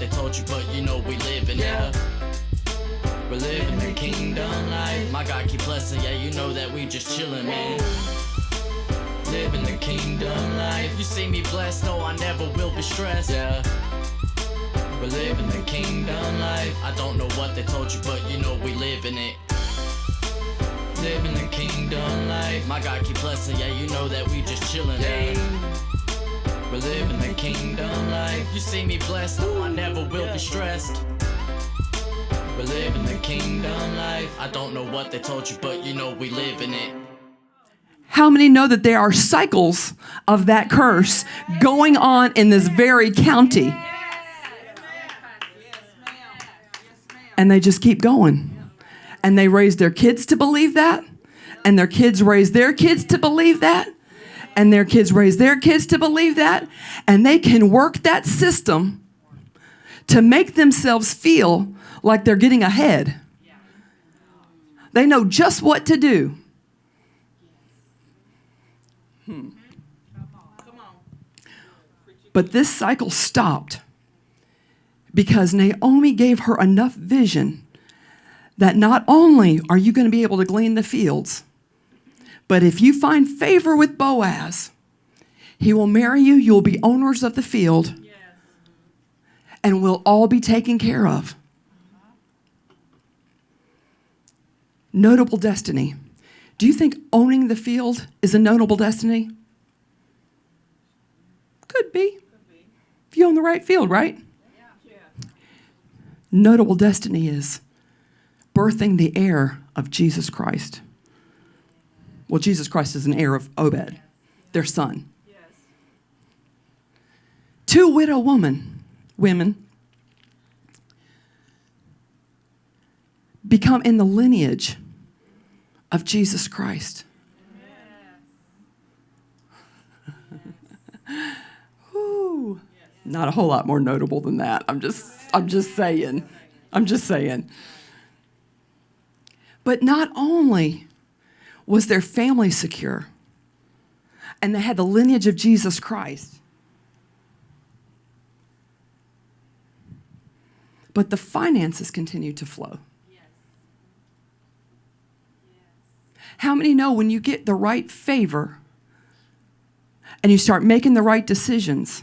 they told you, but you know we live in it. We're living the kingdom life. My God keep blessing, yeah, you know that we just chillin', man. Living the kingdom life. You see me blessed, no, I never will be stressed, yeah. We're living the kingdom life. I don't know what they told you, but you know we live in it. Living the kingdom life. My God keep blessing, yeah, you know that we just chillin', yeah. We're living the kingdom life. You see me blessed, no, I never will be stressed. We're living the kingdom life. I don't know what they told you, but you know we live in it. How many know that there are cycles of that curse going on in this very county? And they just keep going. And they raise their kids to believe that. And their kids raise their kids to believe that. And their kids raise their kids to believe that. And they can work that system to make themselves feel like they're getting ahead. They know just what to do. But this cycle stopped because Naomi gave her enough vision that not only are you going to be able to glean the fields, but if you find favor with Boaz, he will marry you, you'll be owners of the field, and we'll all be taken care of. Notable destiny. Do you think owning the field is a notable destiny? Could be. If you own the right field, right? Notable destiny is birthing the heir of Jesus Christ. Well, Jesus Christ is an heir of Obed, their son. Two widow women become in the lineage of Jesus Christ. Ooh, not a whole lot more notable than that. I'm just saying. But not only was their family secure, and they had the lineage of Jesus Christ, but the finances continued to flow. How many know when you get the right favor and you start making the right decisions,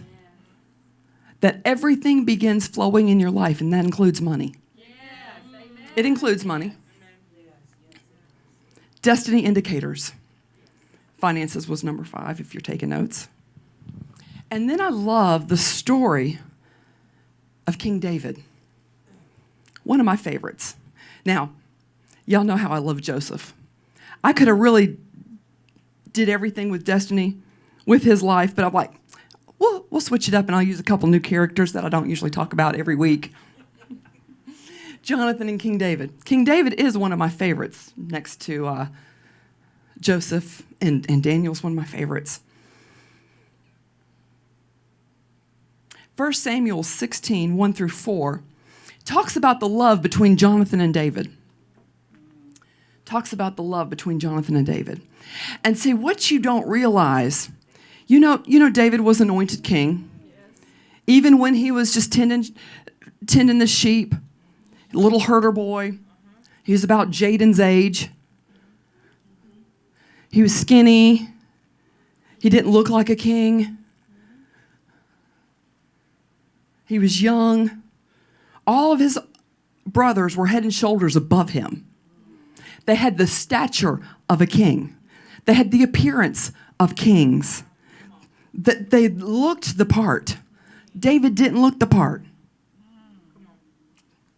that everything begins flowing in your life, and that includes money? It includes money. Destiny indicators. Finances was number 5 if you're taking notes. And then I love the story of King David. One of my favorites. Now, y'all know how I love Joseph. I could have really did everything with destiny, with his life, but I'm like, we'll switch it up and I'll use a couple new characters that I don't usually talk about every week. Jonathan and King David. King David is one of my favorites, next to Joseph, and Daniel's one of my favorites. 1 Samuel 16, 1 through 4, talks about the love between Jonathan and David. Talks about the love between Jonathan and David. And see, what you don't realize, you know David was anointed king. Even when he was just tending the sheep, little herder boy. He was about Jaden's age. He was skinny. He didn't look like a king. He was young. All of his brothers were head and shoulders above him. They had the stature of a king. They had the appearance of kings. They looked the part. David didn't look the part.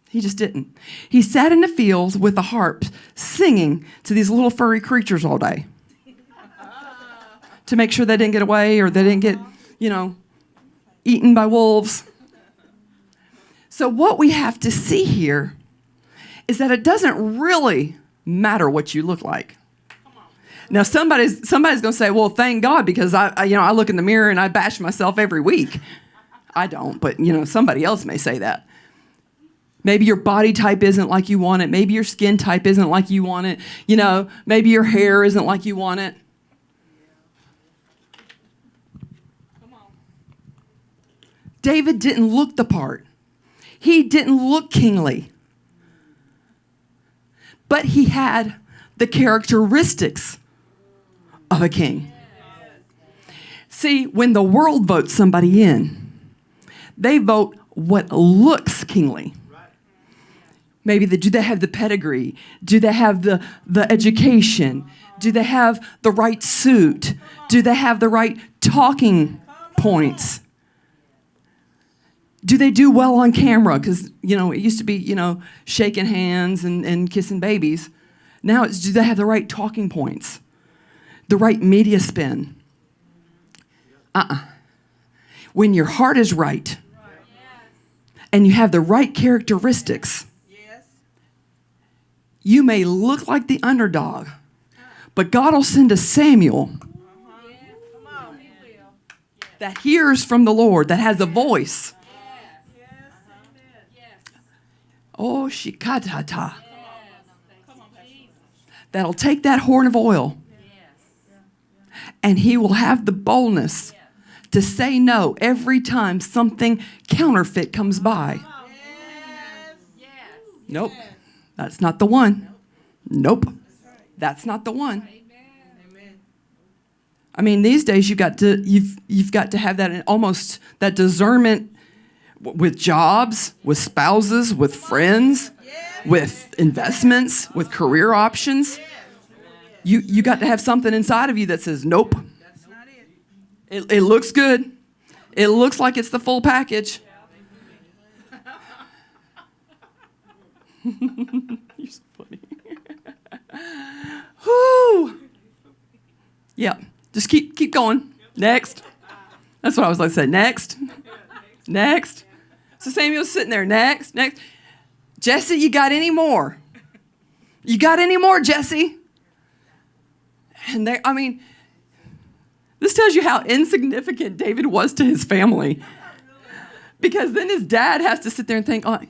He just didn't. He sat in the fields with a harp singing to these little furry creatures all day to make sure they didn't get away or they didn't get, eaten by wolves. So what we have to see here is that it doesn't really matter what you look like. Now somebody's going to say, well, thank God, because I look in the mirror and I bash myself every week. I don't, but somebody else may say that. Maybe your body type isn't like you want it. Maybe your skin type isn't like you want it. Maybe your hair isn't like you want it. David didn't look the part. He didn't look kingly. But he had the characteristics of a king. See, when the world votes somebody in, they vote what looks kingly. Maybe do they have the pedigree? Do they have the education? Do they have the right suit? Do they have the right talking points? Do they do well on camera? Because, it used to be, shaking hands and kissing babies. Now it's, do they have the right talking points? The right media spin? When your heart is right and you have the right characteristics, you may look like the underdog, but God will send a Samuel that hears from the Lord, that has a voice. Oh, shikatata. That'll take that horn of oil, and he will have the boldness to say no every time something counterfeit comes by. Nope, that's not the one. Nope, that's not the one. I mean, these days you've got to have that almost that discernment with jobs, with spouses, with friends, with investments, with career options. You got to have something inside of you that says, nope. It looks good. It looks like it's the full package. You're so funny. Whew. Yeah, just keep going. Next. That's what I was like to say. Next. Next. So Samuel's sitting there. Next. Jesse, you got any more? You got any more, Jesse? And this tells you how insignificant David was to his family. Because then his dad has to sit there and think, no,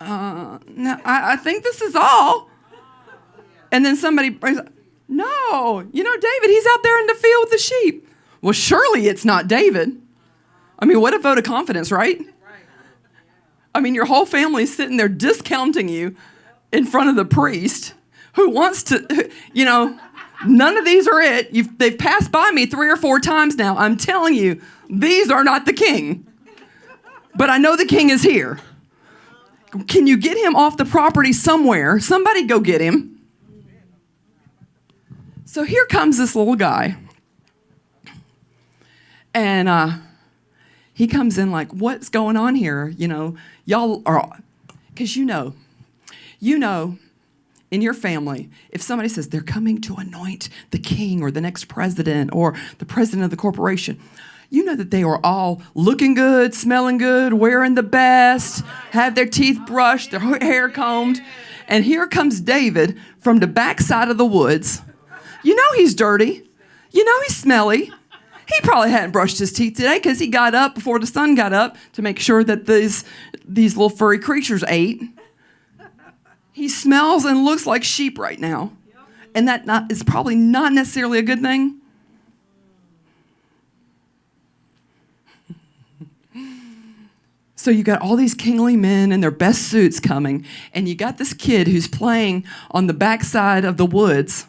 I think this is all. And then somebody brings up, no, David, he's out there in the field with the sheep. Well, surely it's not David. What a vote of confidence, right? Your whole family's sitting there discounting you in front of the priest who wants to, none of these are it. They've passed by me 3 or 4 times now. I'm telling you, these are not the king. But I know the king is here. Can you get him off the property somewhere? Somebody go get him. So here comes this little guy. And he comes in like, what's going on here? Y'all are, because you know, in your family, if somebody says they're coming to anoint the king or the next president or the president of the corporation, you know that they are all looking good, smelling good, wearing the best, have their teeth brushed, their hair combed. And here comes David from the backside of the woods. You know he's dirty. You know he's smelly. He probably hadn't brushed his teeth today because he got up before the sun got up to make sure that these little furry creatures ate. He smells and looks like sheep right now. And that is probably not necessarily a good thing. So you got all these kingly men in their best suits coming, and you got this kid who's playing on the backside of the woods.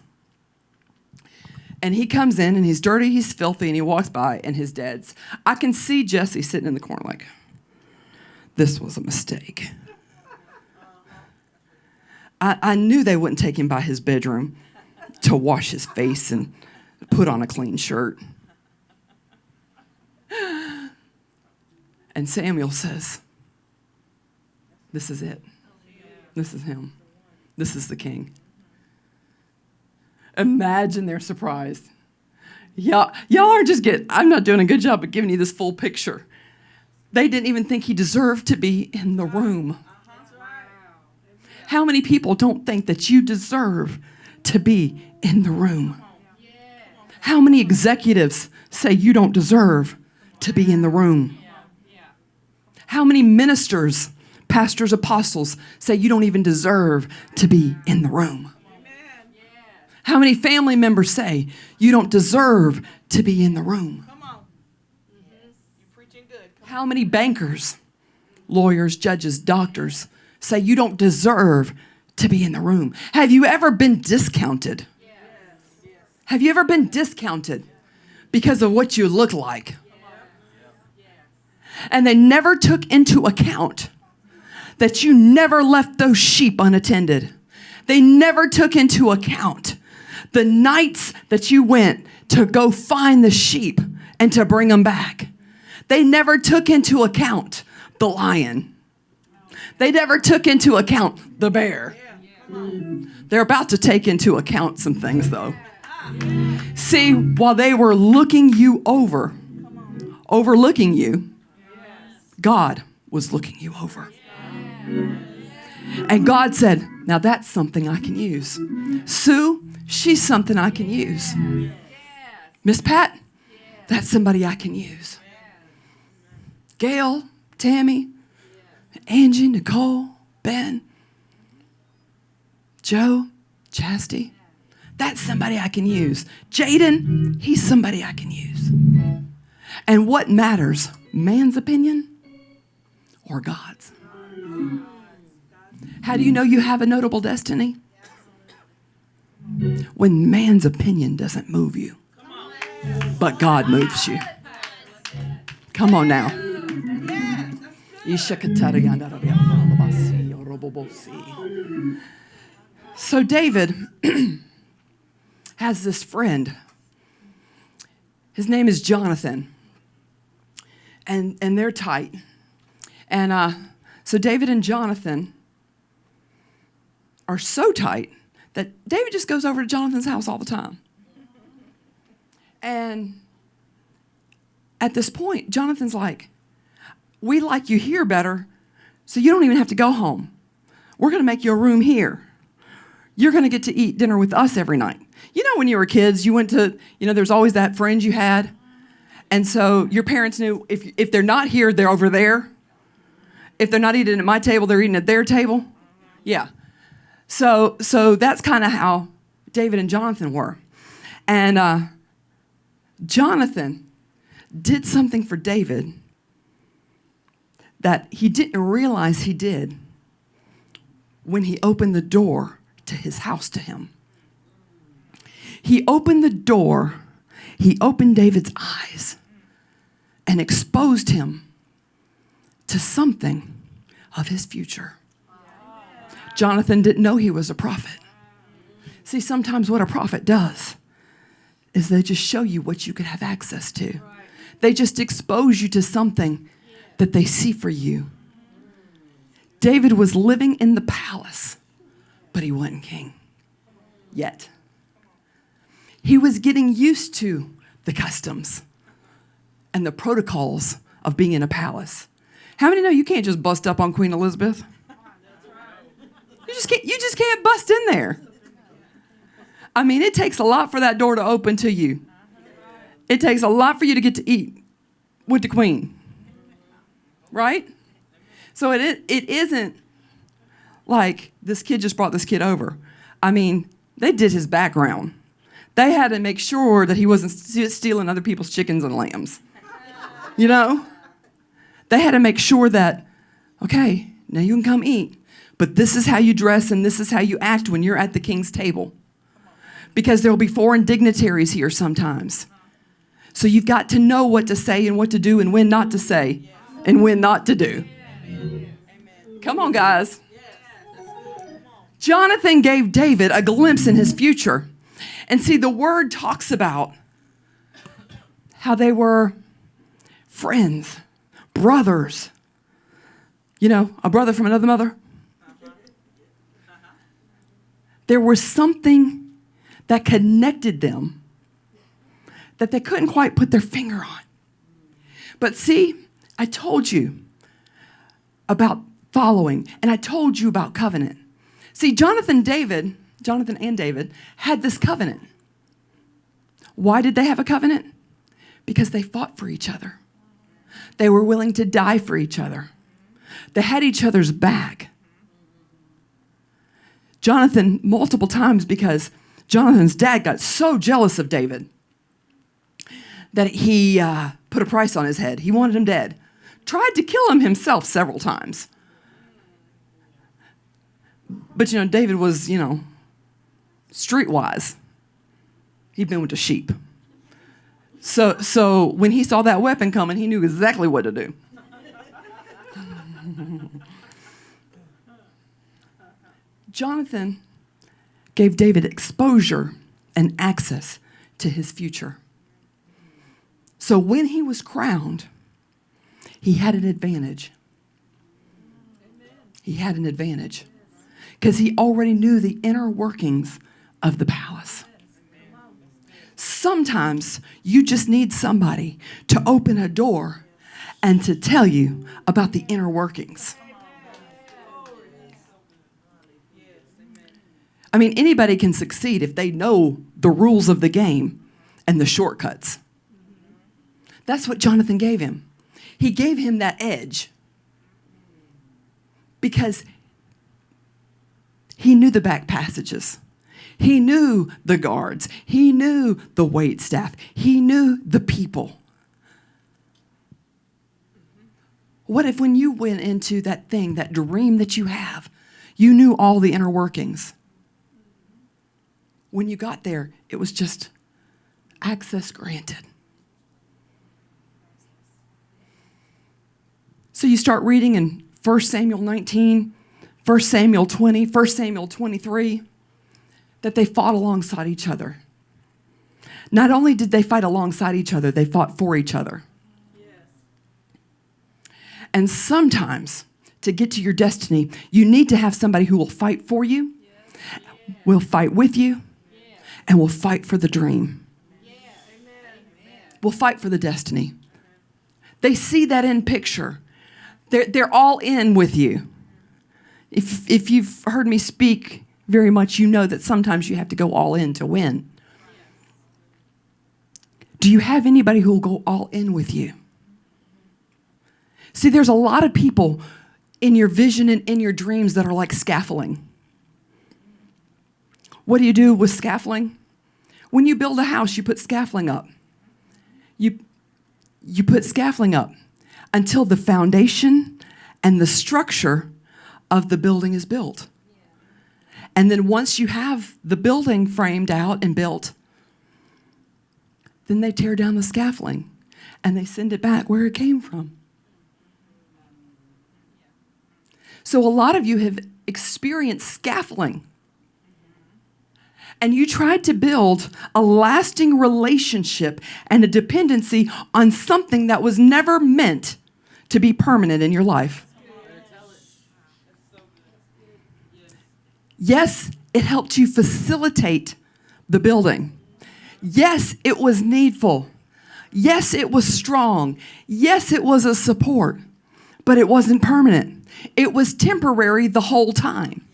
And he comes in, and he's dirty, he's filthy, and he walks by, and his dad's. I can see Jesse sitting in the corner like, this was a mistake. I knew they wouldn't take him by his bedroom to wash his face and put on a clean shirt. And Samuel says, this is it. This is him. This is the king. Imagine their surprise. Y'all aren't just I'm not doing a good job of giving you this full picture. They didn't even think he deserved to be in the room. How many people don't think that you deserve to be in the room? How many executives say you don't deserve to be in the room? How many ministers, pastors, apostles say you don't even deserve to be in the room? How many family members say you don't deserve to be in the room? How many bankers lawyers, judges, doctors say you don't deserve to be in the room. Have you ever been discounted? Have you ever been discounted because of what you look like? And they never took into account that you never left those sheep unattended. They never took into account the nights that you went to go find the sheep and to bring them back. They never took into account the lion. They never took into account the bear. They're about to take into account some things, though. See, while they were looking you over, overlooking you, God was looking you over. And God said, now that's something I can use. Sue, she's something I can use. Miss Pat, that's somebody I can use. Gail, Tammy, Angie, Nicole, Ben, Joe, Chastity, that's somebody I can use. Jaden, he's somebody I can use. And what matters, man's opinion or God's? How do you know you have a notable destiny? When man's opinion doesn't move you, but God moves you. Come on now. So David has this friend. His name is Jonathan. And they're tight. And so David and Jonathan are so tight that David just goes over to Jonathan's house all the time. And at this point, Jonathan's like, we like you here better, so you don't even have to go home. We're going to make you a room here. You're going to get to eat dinner with us every night. You know, when you were kids, you went to, there's always that friend you had. And so your parents knew if they're not here, they're over there. If they're not eating at my table, they're eating at their table. Yeah. So that's kind of how David and Jonathan were. And Jonathan did something for David that he didn't realize he did when he opened the door to his house to him. He opened the door, he opened David's eyes and exposed him to something of his future. Jonathan didn't know he was a prophet. See, sometimes what a prophet does is they just show you what you could have access to. They just expose you to something that they see for you. David was living in the palace, but he wasn't king yet. He was getting used to the customs and the protocols of being in a palace. How many know you can't just bust up on Queen Elizabeth? You just can't bust in there. I mean, it takes a lot for that door to open to you. It takes a lot for you to get to eat with the queen. Right? So it isn't like this kid just brought this kid over. I mean, they did his background. They had to make sure that he wasn't stealing other people's chickens and lambs. They had to make sure that, okay, now you can come eat. But this is how you dress and this is how you act when you're at the king's table. Because there will be foreign dignitaries here sometimes. So you've got to know what to say and what to do and when not to say and when not to do. Come on, guys. Jonathan gave David a glimpse in his future. And see, the word talks about how they were friends, brothers. A brother from another mother. There was something that connected them that they couldn't quite put their finger on. But see, I told you about following, and I told you about covenant. See, Jonathan and David had this covenant. Why did they have a covenant? Because they fought for each other. They were willing to die for each other. They had each other's back. Jonathan, multiple times, because Jonathan's dad got so jealous of David that he put a price on his head. He wanted him dead. tried to kill him himself several times. But, David was, streetwise. He'd been with the sheep. So when he saw that weapon coming, he knew exactly what to do. Jonathan gave David exposure and access to his future. So when he was crowned, he had an advantage. He had an advantage because he already knew the inner workings of the palace. Sometimes you just need somebody to open a door and to tell you about the inner workings. I mean, anybody can succeed if they know the rules of the game and the shortcuts. That's what Jonathan gave him. He gave him that edge because he knew the back passages. He knew the guards. He knew the wait staff. He knew the people. What if when you went into that thing, that dream that you have, you knew all the inner workings? When you got there, it was just access granted. So you start reading in 1 Samuel 19, 1 Samuel 20, 1 Samuel 23, that they fought alongside each other. Not only did they fight alongside each other, they fought for each other. And sometimes, to get to your destiny, you need to have somebody who will fight for you, will fight with you, and will fight for the dream. Will fight for the destiny. They see that in picture. They're all in with you. If you've heard me speak very much, you know that sometimes you have to go all in to win. Do you have anybody who will go all in with you? See, there's a lot of people in your vision and in your dreams that are like scaffolding. What do you do with scaffolding? When you build a house, you put scaffolding up. You put scaffolding up until the foundation and the structure of the building is built. And then once you have the building framed out and built, then they tear down the scaffolding and they send it back where it came from. So a lot of you have experienced scaffolding. And you tried to build a lasting relationship and a dependency on something that was never meant to be permanent in your life. Yes, it helped you facilitate the building. Yes, it was needful. Yes, it was strong. Yes, it was a support, but it wasn't permanent. It was temporary the whole time.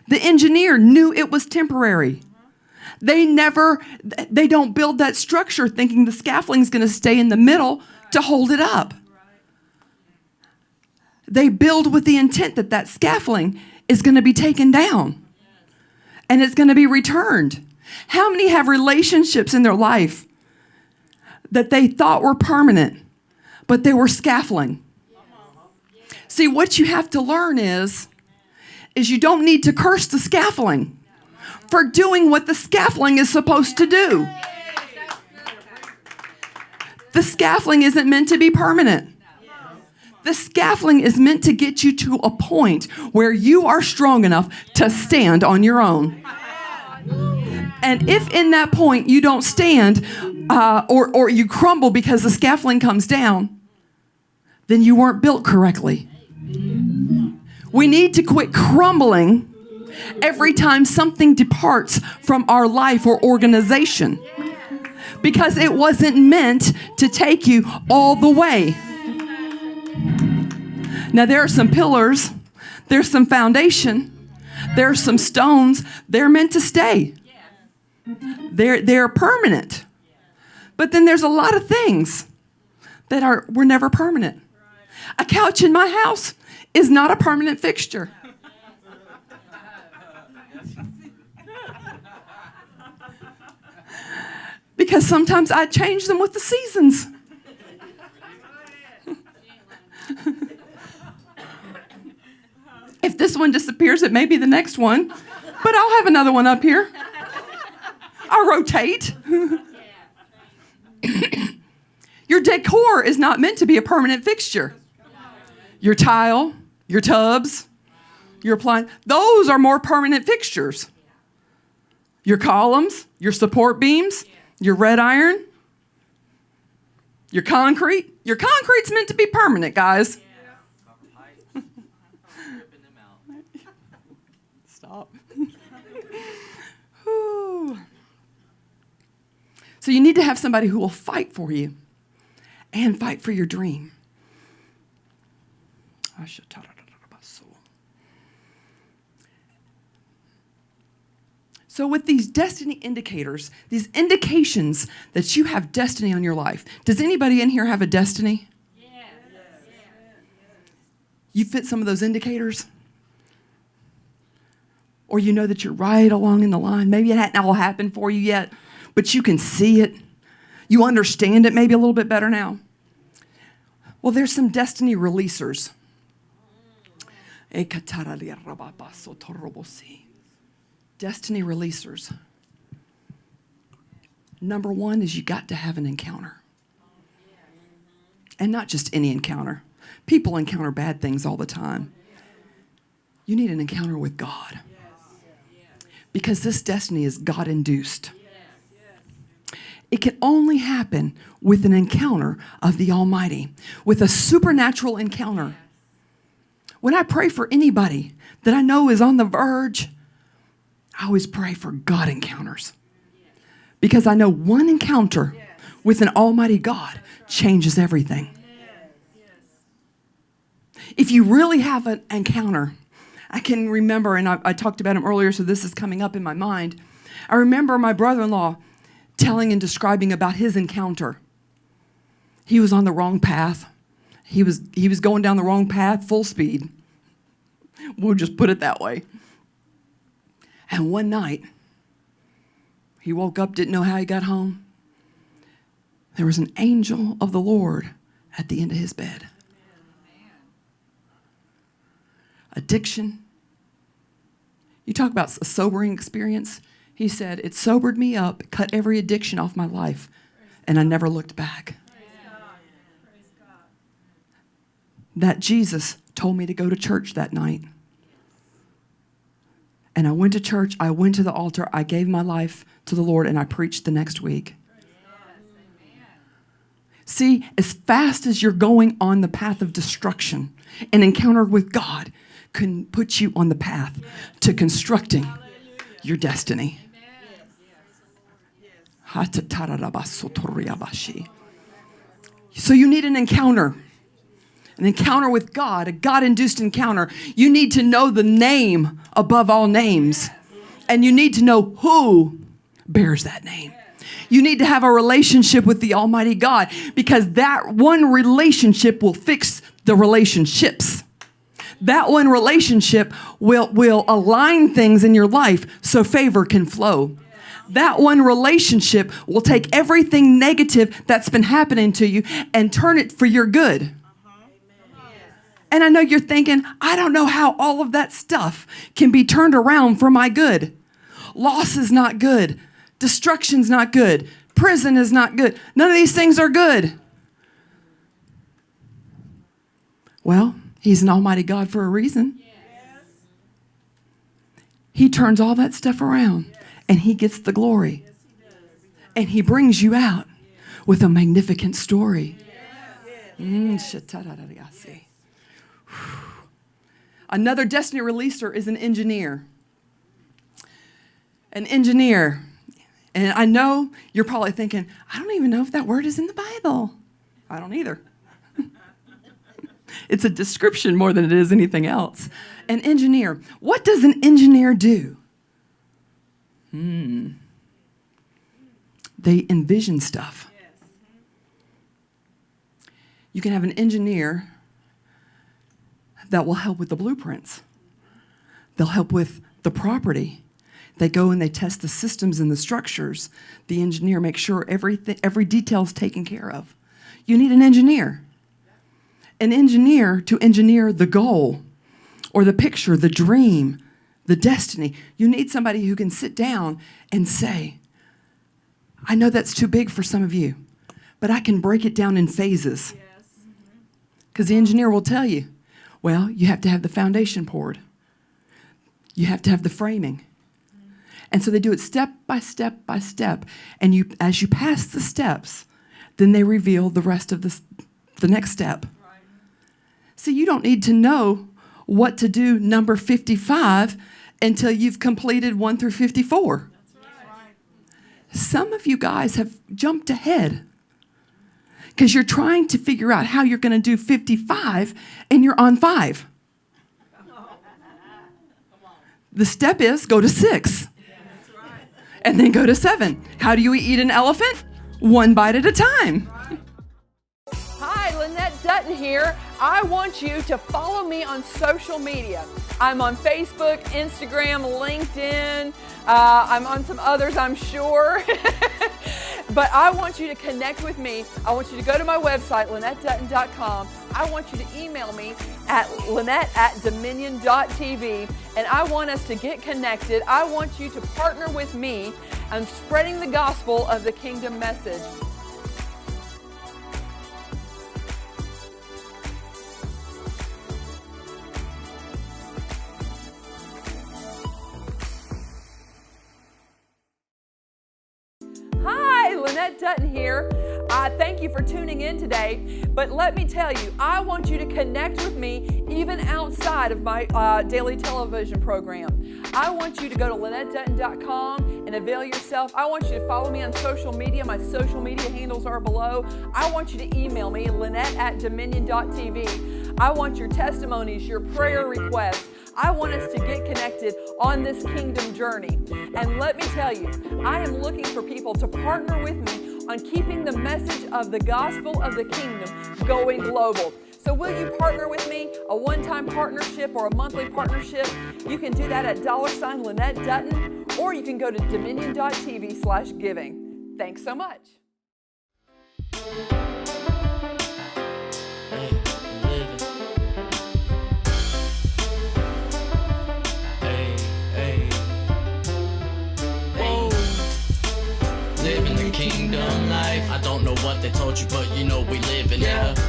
The engineer knew it was temporary. They don't build that structure thinking the scaffolding is going to stay in the middle to hold it up. They build with the intent that that scaffolding is going to be taken down and it's going to be returned. How many have relationships in their life that they thought were permanent, but they were scaffolding? See, what you have to learn is you don't need to curse the scaffolding for doing what the scaffolding is supposed to do. The scaffolding isn't meant to be permanent. The scaffolding is meant to get you to a point where you are strong enough to stand on your own. And if in that point you don't stand or you crumble because the scaffolding comes down, then you weren't built correctly. We need to quit crumbling every time something departs from our life or organization, because it wasn't meant to take you all the way. Now, there are some pillars, there's some foundation, there are some stones, they're meant to stay. They're permanent. But then there's a lot of things that were never permanent. A couch in my house is not a permanent fixture. Because sometimes I change them with the seasons. one disappears, it may be the next one, but I'll have another one up here. I'll rotate. Your decor is not meant to be a permanent fixture. Your tile, your tubs, your appliance, those are more permanent fixtures. Your columns, your support beams, your red iron, your concrete. Your concrete's meant to be permanent, guys. Stop. So you need to have somebody who will fight for you and fight for your dream. So with these destiny indicators, these indications that you have destiny on your life, does anybody in here have a destiny? Yes. You fit some of those indicators? Or you know that you're right along in the line. Maybe it hadn't all happened for you yet, but you can see it. You understand it maybe a little bit better now. Well, there's some destiny releasers. Destiny releasers. Number one is you got to have an encounter. And not just any encounter. People encounter bad things all the time. You need an encounter with God. Because this destiny is God-induced. It can only happen with an encounter of the Almighty, with a supernatural encounter. When I pray for anybody that I know is on the verge, I always pray for God encounters. Because I know one encounter with an almighty God changes everything. If you really have an encounter, I can remember, and I talked about him earlier, so this is coming up in my mind. I remember my brother-in-law telling and describing about his encounter. He was on the wrong path. He was going down the wrong path, full speed. We'll just put it that way. And one night, he woke up, didn't know how he got home. There was an angel of the Lord at the end of his bed. Addiction. You talk about a sobering experience. He said, it sobered me up, cut every addiction off my life, and I never looked back. That Jesus told me to go to church that night. And I went to church, I went to the altar, I gave my life to the Lord, and I preached the next week. See, as fast as you're going on the path of destruction, an encounter with God can put you on the path to constructing your destiny. So you need an encounter with God, a God-induced encounter. You need to know the name above all names. And you need to know who bears that name. You need to have a relationship with the Almighty God, because that one relationship will fix the relationships. That one relationship will align things in your life so favor can flow. That one relationship will take everything negative that's been happening to you and turn it for your good. And I know you're thinking, I don't know how all of that stuff can be turned around for my good. Loss is not good. Destruction's not good. Prison is not good. None of these things are good. Well, He's an almighty God for a reason. He turns all that stuff around and He gets the glory. And He brings you out with a magnificent story. Another destiny releaser is an engineer. An engineer. And I know you're probably thinking, I don't even know if that word is in the Bible. I don't either. It's a description more than it is anything else. An engineer. What does an engineer do? They envision stuff. You can have an engineer that will help with the blueprints. They'll help with the property. They go and they test the systems and the structures. The engineer makes sure every detail is taken care of. You need an engineer. An engineer to engineer the goal or the picture, the dream, the destiny. You need somebody who can sit down and say, I know that's too big for some of you, but I can break it down in phases. Because the engineer will tell you, well, you have to have the foundation poured. You have to have the framing. And so they do it step by step by step. And as you pass the steps, then they reveal the rest of the next step. Right. So you don't need to know what to do number 55 until you've completed 1 through 54. That's right. Some of you guys have jumped ahead because you're trying to figure out how you're going to do 55 and you're on 5. The step is go to 6. And then go to 7. How do you eat an elephant? 1 bite at a time. Hi, Lynette Dutton here. I want you to follow me on social media. I'm on Facebook, Instagram, LinkedIn. I'm on some others, I'm sure. But I want you to connect with me. I want you to go to my website, LynetteDutton.com. I want you to email me at Lynette@Dominion.tv. And I want us to get connected. I want you to partner with me on spreading the gospel of the kingdom message. Hi, Lynette Dutton here. Thank you for tuning in today. But let me tell you, I want you to connect with me even outside of my daily television program. I want you to go to LynetteDutton.com and avail yourself. I want you to follow me on social media. My social media handles are below. I want you to email me, Lynette@Dominion.tv. I want your testimonies, your prayer requests. I want us to get connected on this kingdom journey. And let me tell you, I am looking for people to partner with me on keeping the message of the gospel of the kingdom going global. So will you partner with me? A one-time partnership or a monthly partnership? You can do that at $ Lynette Dutton, or you can go to Dominion.tv/giving. Thanks so much. Living the kingdom life. I don't know what they told you, but you know we living it.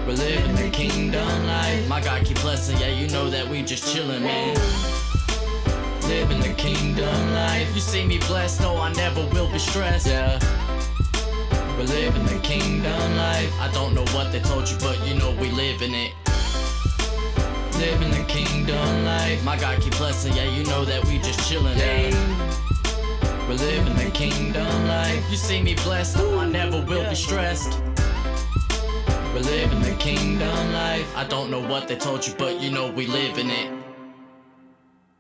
We're living the kingdom life. My God keep blessing, yeah, you know that we just chilling, man. Living the kingdom life. You see me blessed, no, I never will be stressed. Yeah. We're living the kingdom life. I don't know what they told you, but you know we living it. Living the kingdom life. My God keep blessing, yeah, you know that we just chilling, man. We're living the kingdom life. You see me blessed, no, I never will be stressed. We're living the kingdom life. I don't know what they told you, but you know we living it.